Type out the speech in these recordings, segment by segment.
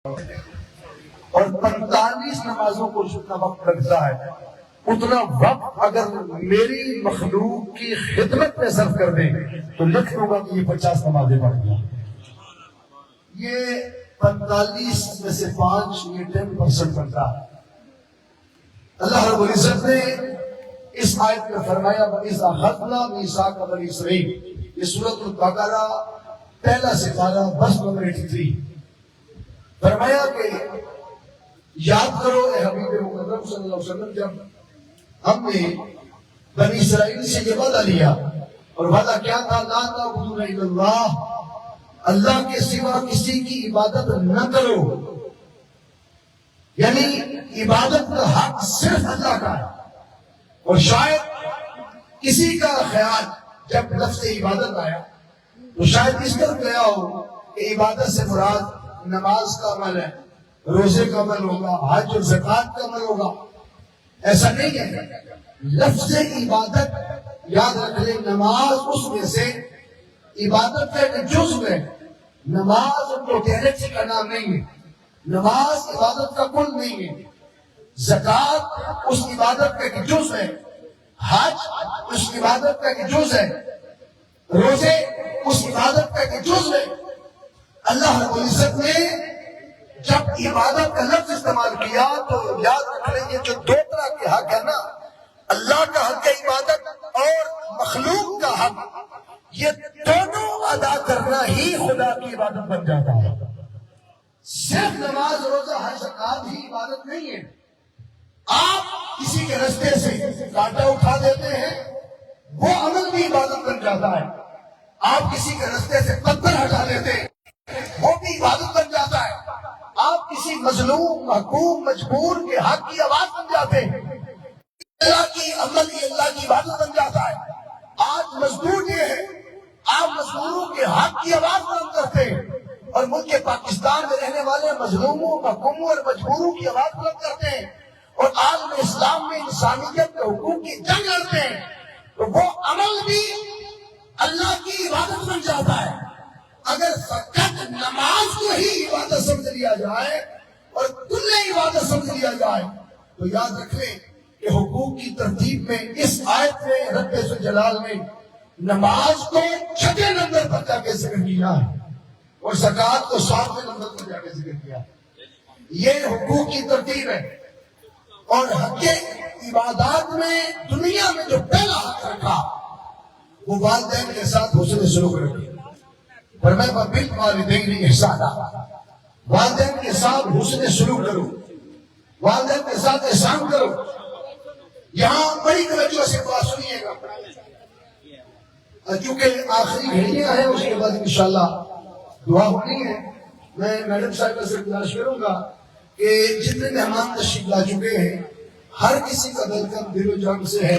اور 45 نمازوں کو جتنا وقت لگتا ہے اتنا وقت اگر میری مخلوق کی خدمت میں صرف کر دیں تو لکھ لوں گا کہ یہ 50 نمازیں پڑھ گیا. یہ 45 میں سے 5 یہ 10% بنتا ہے. اللہ رب العزت نے اس آیت میں فرمایا وَإِذَا أَخَذْنَا مِيثَاقَ بَنِي إِسْرَائِیلَ. یہ سورۃ البقرہ پہلا سپارہ بس نمبر 83. فرمایا کہ یاد کرو اے حبیب مکرم صلی اللہ علیہ وسلم جب ہم نے بنی اسرائیل سے یہ وعدہ لیا اور وعدہ کیا تھا لا تعبدون الا اللہ, اللہ کے سوا کسی کی عبادت نہ کرو, یعنی عبادت کا حق صرف اللہ کا ہے. اور شاید کسی کا خیال جب لفظ عبادت آیا تو شاید اس طرح گیا ہو کہ عبادت سے مراد نماز کا عمل ہے, روزے کا عمل ہوگا, حج اور زکوٰۃ کا عمل ہوگا. ایسا نہیں ہے. لفظ عبادت یاد رکھ لیں, نماز اس میں سے عبادت کا ایک جزو ہے. نماز ٹوٹیلٹی کا نام نہیں ہے, نماز عبادت کا کل نہیں ہے. زکوٰۃ اس عبادت کا ایک جز ہے, حج اس عبادت کا ایک جز ہے, روزے اس عبادت کا ایک جز ہے. اللہ رب العزت نے جب عبادت کا لفظ استعمال کیا تو یاد رکھ لیں یہ جو دو طرح کے حق ہے نا, اللہ کا حق ہے عبادت اور مخلوق کا حق, یہ دونوں ادا کرنا ہی خدا کی عبادت بن جاتا ہے. صرف نماز روزہ حج زکوٰۃ ہی عبادت نہیں ہے. آپ کسی کے رستے سے کانٹا اٹھا دیتے ہیں وہ عمل بھی عبادت بن جاتا ہے. آپ کسی کے رستے سے پتھر ہٹا دیتے ہیں وہ بھی عبادت بن جاتا ہے. آپ کسی مظلوم محکوم مجبور کے حق کی آواز بن جاتے ہیں, اللہ کی عمل ہی اللہ کی عبادت بن جاتا ہے. آج مزدور یہ ہے, آپ مزدوروں کے حق کی آواز بلند کرتے ہیں اور ملک پاکستان میں رہنے والے مظلوموں محکوموں اور مجبوروں کی آواز بلند کرتے ہیں اور عالم اسلام میں انسانیت کے حقوق کی جنگ لڑتے ہیں, تو وہ عمل بھی اللہ کی عبادت بن جاتا ہے. اگر فقط نماز کو ہی عبادت سمجھ لیا جائے اور کل عبادت سمجھ لیا جائے تو یاد رکھ لیں کہ حقوق کی ترتیب میں اس آیت میں رب جلال نے نماز کو 6 نمبر پر جا کے ذکر کیا ہے اور زکوٰۃ کو 7ویں نمبر پر جا کے ذکر کیا. یہ حقوق کی ترتیب ہے. اور حق عبادات میں دنیا میں جو پہلا حق رکھا وہ والدین کے ساتھ حسن سلوک رکھے. فرمایا وبالوالدین احسانا, والدین کے ساتھ حسن سلوک کرو, والدین کے ساتھ احسان کرو. یہاں بڑی توجہ سے بات سنیے گا کیونکہ آخری گھڑیاں ہیں, اس کے بعد انشاءاللہ دعا ہونی ہے. میں میڈم صاحبہ سے گزارش کروں گا کہ جتنے مہمان تشریف لا چکے ہیں ہر کسی کا ویلکم دل و جان سے ہے.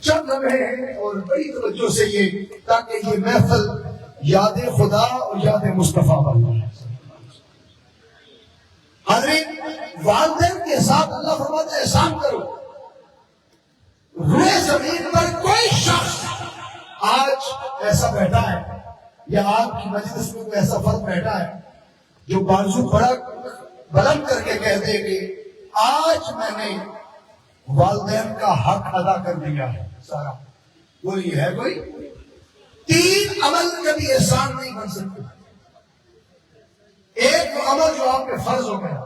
چند لمحے ہیں اور بڑی توجہ سے یہ تاکہ یہ محفل یاد خدا اور یاد مصطفیٰ بن. حضرت والدین کے ساتھ اللہ فرماتا ہے احسان کرو. روئے زمین پر کوئی شخص آج ایسا بیٹھا ہے یا آپ کی مجلس میں کوئی ایسا فرد بیٹھا ہے جو بازو بڑا بلند کر کے کہہ دے کہ آج میں نے والدین کا حق ادا کر دیا ہے سارا. بولیے ہے کوئی؟ 3 عمل کبھی احسان نہیں بن سکتے. ایک عمل جو آپ پہ فرض ہو گیا,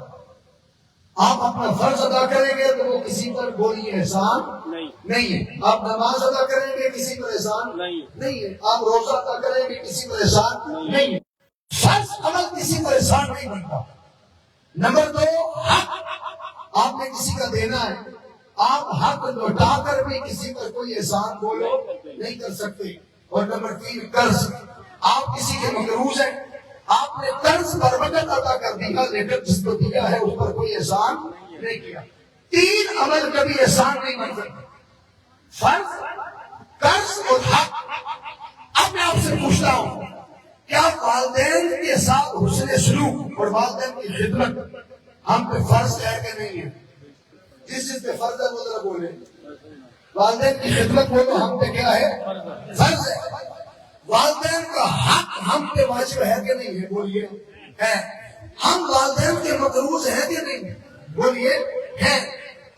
آپ اپنا فرض ادا کریں گے تو وہ کسی پر بولیے احسان نہیں ہے. آپ نماز ادا کریں گے کسی پر احسان نہیں ہے. آپ روزہ ادا کریں گے کسی پر احسان نہیں ہے. فرض عمل کسی پر احسان نہیں بنتا. نمبر 2 حق آپ نے کسی کا دینا ہے, آپ حق لوٹا کر بھی کسی پر کوئی احسان بولو نہیں کر سکتے. اور نمبر 3 قرض, آپ کسی کے مقروض ہیں, آپ نے قرض پر وقت ادا کر دیا لیکن جس کو دیا ہے اس پر کوئی احسان نہیں کیا. 3 عمل کبھی احسان نہیں بن سکتے, فرض, قرض اور حق. اب میں آپ سے پوچھتا ہوں کیا والدین کے ساتھ حسن سلوک اور والدین کی خدمت ہم پہ فرض ہے کہ نہیں ہے؟ جس پہ فرض ہے وہ ذرا بولے. والدین کی خدمت بولو ہم پہ کیا ہے؟ فرض ہے. والدین کا حق ہم پہ واجب ہے کہ نہیں ہے؟ بولیے ہے. ہم والدین کے مقروض ہے کہ نہیں؟ بولیے ہے۔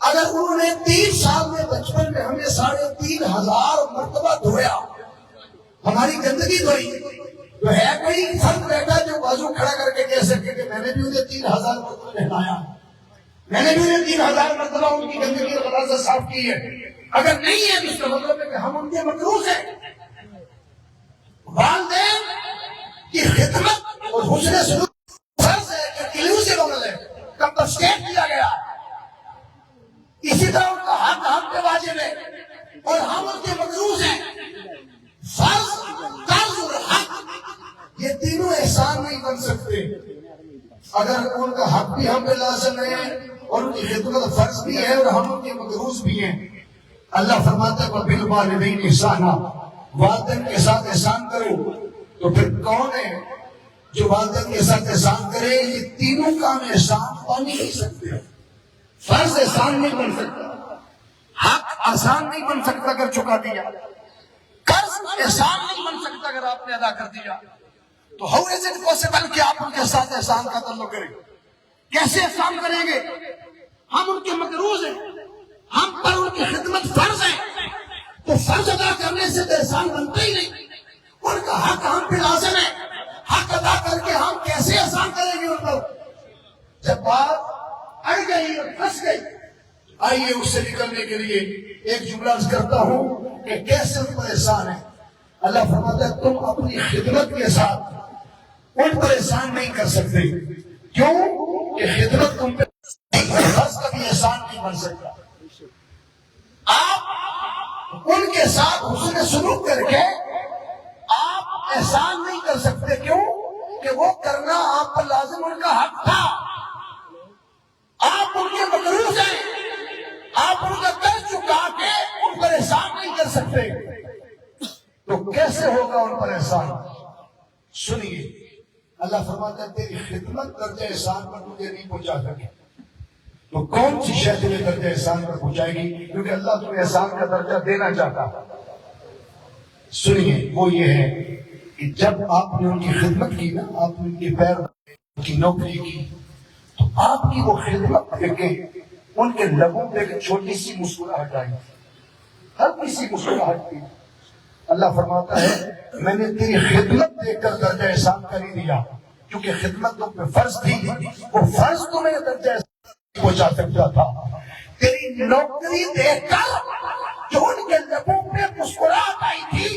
اگر انہوں نے 3 سال میں بچپن میں ہمیں 3,500 مرتبہ دھویا، ہماری گندگی دھوئی، تو ہے کوئی فرد بیٹھا جو بازو کھڑا کر کے کہہ سکے کہ میں نے بھی انہیں 3,000 مرتبہ نہلایا، میں نے بھی انہیں 3,000 مرتبہ ان کی گندگی اور غلاظت صاف کی ہے؟ اگر نہیں ہے تو اس کا مطلب ہے کہ ہم ان کے مقروض ہیں۔ والدین کی خدمت اور حسن سلوک فرض ہے کہ انکلوسیو ہے، کمپنسیٹ دیا گیا ہے۔ اسی طرح ان کا حق ہم پہ واجب ہے اور ہم ان کے مقروض ہیں۔ فرض، قرض اور حق، یہ تینوں احسان نہیں بن سکتے۔ اگر ان کا حق بھی ہم پہ لازم ہے اور ان کی خدمت فرض بھی ہے اور ہم ان کے مقروض بھی ہیں۔ اللہ فرماتا ہے وَبِالْوَالِدَيْنِ إِحْسَانًا، والدین کے ساتھ احسان کرو۔ تو پھر کون ہے جو والدین کے ساتھ احسان کرے؟ یہ تینوں کام احسان بن نہیں سکتے۔ فرض احسان نہیں بن سکتا، حق آسان نہیں بن سکتا اگر چکا دیا، قرض احسان نہیں بن سکتا اگر آپ نے ادا کر دیا۔ تو how is it possible کہ آپ ان کے ساتھ احسان کا تعلق کریں؟ کیسے احسان کریں گے؟ ہم ان کے مقروض ہیں، ہم پر ان کی خدمت فرض ہے، تو فرض ادا کرنے سے تو احسان بنتا ہی نہیں۔ ان کا حق ہم پہ لازم ہے، حق ادا کر کے ہم کیسے احسان کریں گے ان پر؟ جب بات اڑ گئی اور پھنس گئی، آئیے اس سے نکلنے کے لیے ایک جملہ عرض کرتا ہوں کہ کیسے ان پر احسان ہے۔ اللہ فرماتا ہے تم اپنی خدمت کے ساتھ ان پر احسان نہیں کر سکتے۔ کیوں؟ کہ خدمت تم پہ فرض کبھی احسان نہیں بن سکتا۔ آپ ان کے ساتھ حسن سلوک کر کے آپ احسان نہیں کر سکتے۔ کیوں؟ کہ وہ کرنا آپ پر لازم، ان کا حق تھا، آپ ان کے مقروض ہیں، آپ ان کا قرض چکا کے ان پر احسان نہیں کر سکتے۔ تو کیسے ہوگا ان پر احسان؟ سنیے، اللہ فرماتا ہے تیری خدمت درجہ احسان پر تجھے نہیں پہنچا سکے، تو کون سی شے تمہیں درجہ احسان پر پہنچائے گی؟ کیونکہ اللہ تمہیں احسان کا درجہ دینا چاہتا۔ سنیے، وہ یہ ہے کہ جب آپ نے ان کی خدمت کی نا، آپ نے ان کے پیر کی نوکری کی، تو آپ کی وہ خدمت دیکھ کے ان کے لبوں پہ ایک چھوٹی سی مسکراہٹ آئی، ہلکی سی مسکراہٹ کی۔ اللہ فرماتا ہے میں نے تیری خدمت دیکھ کر درجہ احسان کر ہی دیا، کیونکہ خدمت تم پہ فرض تھی، وہ فرض تمہیں درجہ احسان پہنچا سکتا تھا۔ تیری نوکری دیکھ کر جو ان کے لبوں پہ مسکراہٹ آئی تھی،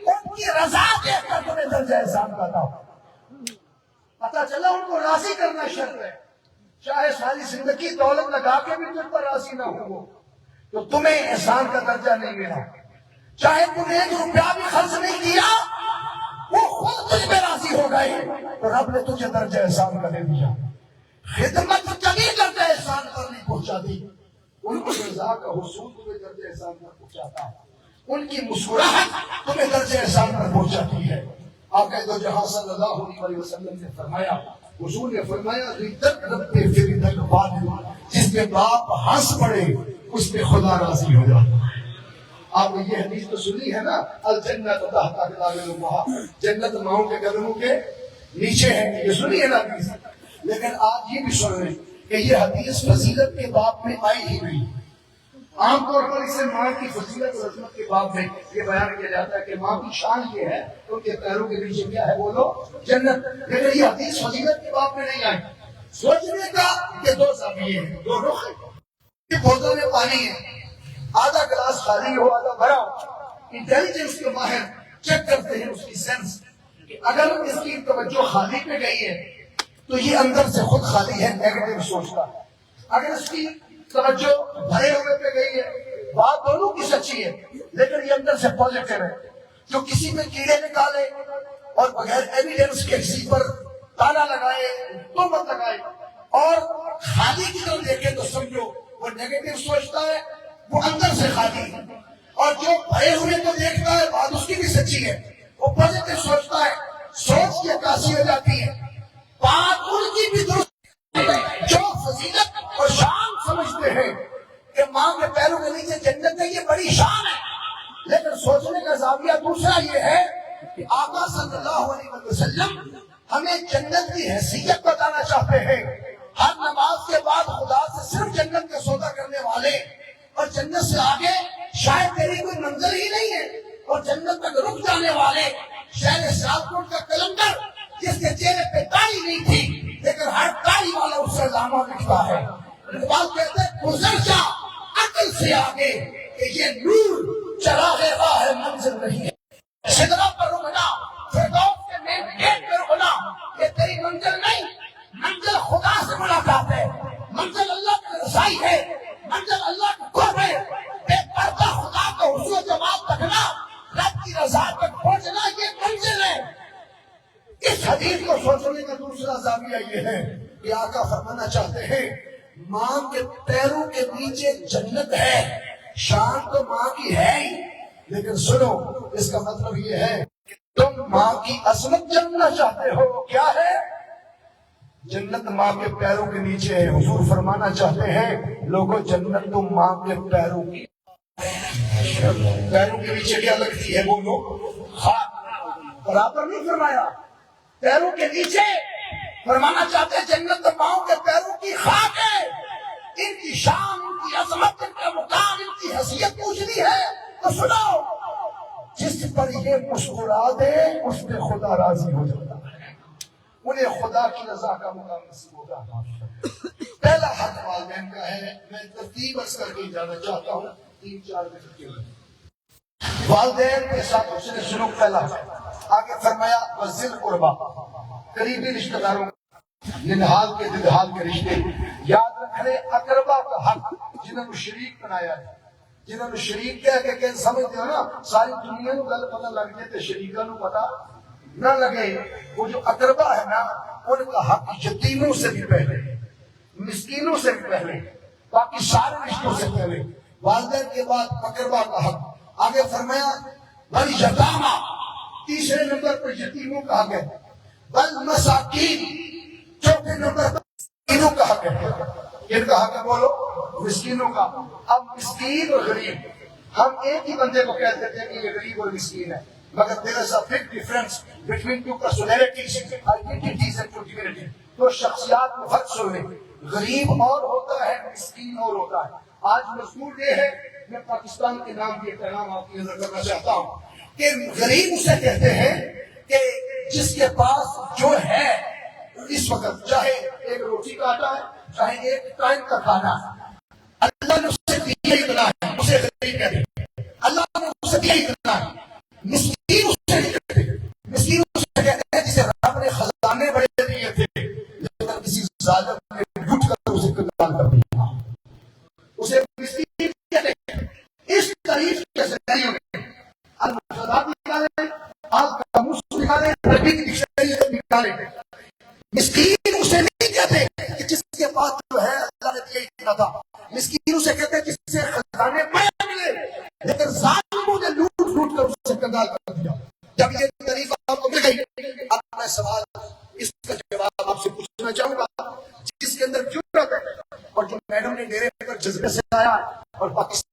ان کی رضا دیکھ کر تمہیں درجہ احسان کا تھا۔ پتا چلا ان کو راضی کرنا شرط ہے، چاہے ساری زندگی دولت لگا کے بھی تم پر راضی نہ ہو تو تمہیں احسان کا درجہ نہیں ملا۔ چاہے تم 1 روپیہ بھی خرچ نہیں کیا، وہ خود تجھ پہ راضی ہو گئے تو رب نے تجھے درجہ احسان کا دے دیا۔ خدمت کبھی درجہ احسان پر نہیں پہنچاتی، ان کی رضا کا حصول تمہیں درجہ احسان پر پہنچاتا ہے، ان کی مسکراہٹ تمہیں درجہ احسان پر پہنچاتی ہے۔ آقا دو جہاں صلی اللہ علیہ وسلم نے فرمایا، حضور نے فرمایا جس پہ باپ ہنس پڑے اس پہ خدا راضی ہو جاتا۔ آپ نے یہ حدیث تو سنی ہے نا، الجنت تحت اقدام الامہات، جنت ماؤں کے قدموں کے نیچے ہے، یہ سنی ہے نا حدیث۔ لیکن آج یہ بھی سن لیں کہ یہ حدیث فضیلت کے باب میں آئی ہی نہیں۔ عام طور پر اسے ماں کی فضیلت اور عظمت کے باب میں یہ بیان کیا جاتا ہے کہ ماں کی شان یہ ہے ان کے پیروں کے نیچے کیا ہے بولو جنت، لیکن یہ حدیث فضیلت کے باب میں نہیں آئی۔ سوچنے کا کہ 2 زاویے ہیں، 2 رخ ہیں۔ بوتل میں پانی ہے، آدھا گلاس خالی ہو آدھا بھرا ہو، انٹیلیجنس کے ماہر چیک کرتے ہیں اس کی سینس کہ اگر اس کی توجہ خالی پہ گئی ہے تو یہ اندر سے خود خالی ہے، نیگیٹو سوچتا ہے۔ اگر اس کی توجہ بھرے ہوئے پہ گئی ہے، بات دونوں کی سچی ہے لیکن یہ اندر سے پازیٹو ہے۔ جو کسی میں کیڑے نکالے اور بغیر ایویڈنس کے کسی پر تالا لگائے، تہمت لگائے اور خالی کی طرف دیکھے تو سمجھو وہ نیگیٹو سوچتا ہے، وہ اندر سے خالی ہے۔ اور جو بھرے ہوئے کو دیکھتا ہے بات اس کی بھی سچی ہے، وہ پازیٹو سوچتا ہے، سوچ کی عکاسی ہو جاتی ہے، بات ان کی بھی درست۔ جو فضیلت اور شان سمجھتے ہیں کہ ماں کے پیروں کے نیچے جنت ہے، یہ بڑی شان ہے، لیکن سوچنے کا زاویہ دوسرا یہ ہے کہ آقا صلی اللہ علیہ وسلم ہمیں جنت کی حیثیت بتانا چاہتے ہیں۔ ہر جنت سے آگے شاید تیری کوئی منزل ہی نہیں ہے، اور جنت تک رک جانے والے شہر سیالکوٹ کا کلندر جس کے چہرے پہ داڑھی نہیں تھی لیکن ہر داڑھی والا اس سے علامہ لکھتا ہے، اقبال کہتے ہیں گزر جا عقل سے آگے کہ یہ نور چراغ راہ ہے منزل نہیں ہے، سدرہ پر رکنا فردوس کے مین گیٹ پہ رکنا یہ تیری منزل نہیں، منزل خدا سے ملاقات ہے، منزل اللہ کی رضائی ہے، منزل اللہ کی قرب ہے، بے پردہ خدا کا حضور جماعت تکنا رب کی رضا تک پہنچنا یہ منزل ہے۔ اس حدیث کو سوچنے کا دوسرا زاویہ یہ ہے کہ آقا فرمانا چاہتے ہیں ماں کے پیروں کے نیچے جنت ہے، شان تو ماں کی ہے ہی، لیکن سنو اس کا مطلب یہ ہے کہ تم ماں کی عظمت جاننا چاہتے ہو، کیا ہے؟ جنت ماں کے پیروں کے نیچے ہے۔ حضور فرمانا چاہتے ہیں لوگوں جنت تو ماں کے پیروں کی، پیروں کے نیچے کیا لگتی ہے بولو؟ خاک۔ برابر نہیں فرمایا، پیروں کے نیچے فرمانا چاہتے ہیں جنت ماں کے پیروں کی خاک ہے، ان کی شان، ان کی عظمت، ان کا مقام، ان کی حیثیت پوچھنی ہے تو سنو، جس پر یہ مسکرا دے اس پہ خدا راضی ہو جاتا ہے، انہیں خدا کی رضا کا مقام نصیب ہوگا۔ پہلا حق والدین کا ہے، میں ترتیب عرض کر کے جانا چاہتا ہوں 3-4 منٹ کے لیے۔ والدین کے ساتھ حسن سلوک پہلا ہے، آگے فرمایا وذل قربا، قریبی رشتہ داروں ننہال کے ددہال کے رشتے، یاد رکھنے اقربا کا حق، جنہوں نے شریک بنایا ہے، جنہوں نے شریک کہہ کے کہ سمجھتے ہو نا ساری دنیا کو گل پتہ لگ جائے تو شریکوں کو پتہ نہ لگے، وہ جو اقربا ہے نا ان کا حق یتیموں سے بھی پہلے، مسکینوں سے بھی پہلے، باقی سارے رشتوں سے پہلے، والدین کے بعد اقربا کا حق۔ آگے فرمایا بل یتاما، تیسرے نمبر پر یتیموں کا حق ہے، بل مساکین، چوتھے نمبر پر مسکینوں کا حق ہے۔ کن کا حق ہے بولو؟ مسکینوں کا۔ اب مسکین اور غریب، ہم ایک ہی بندے کو کہتے تھے کہ یہ غریب اور مسکین ہے، مگر there is a big difference between two personalities, identities and community۔ تو شخصیات میں فرق سنیں، غریب اور ہوتا ہے، مسکین اور ہوتا ہے۔ آج مضمون یہ ہے، میں پاکستان کے نام بھی ایک پیغام آپ کی نظر کرنا چاہتا ہوں کہ غریب اسے کہتے ہیں کہ جس کے پاس جو ہے اس وقت، چاہے ایک روٹی کا آٹا ہے، چاہے ایک ٹائم کا کھانا ہے، اللہ نے اسے دیا اتنا ہے، اسے غریب کہتے ہیں۔ اللہ نے اسے دیا اتنا ہے۔ مسکین اسے نہیں کہتے، مسکین اسے کہتے ہیں جسے رب نے خزانے بڑے دیے تھے لیکن کسی ظالم نے لوٹ کر اسے کنگال کر دیا، اسے مسکین کہتے ہیں۔ اس تعریف کے ذریعے میں المفردات نکالے، القاموس نکالے، عربی کی ڈکشنری نکالے، مسکین اسے نہیں کہتے کہ جس کے پاس جو ہے اللہ نے دیا اتنا تھا، مسکین اسے کہتے ہیں جس سے خزانے بڑے ملے لیکن ظالموں نے لوٹ لوٹ کر اسے کنگال کر دیا۔ جب یہ تعریف آپ کو مل گئی، اب میں سوال اس کا جواب آپ سے پوچھنا چاہوں گا جس کے اندر جرأت ہے اور جو میڈم نے ڈیرے پر جذبے سے آیا اور پاکستان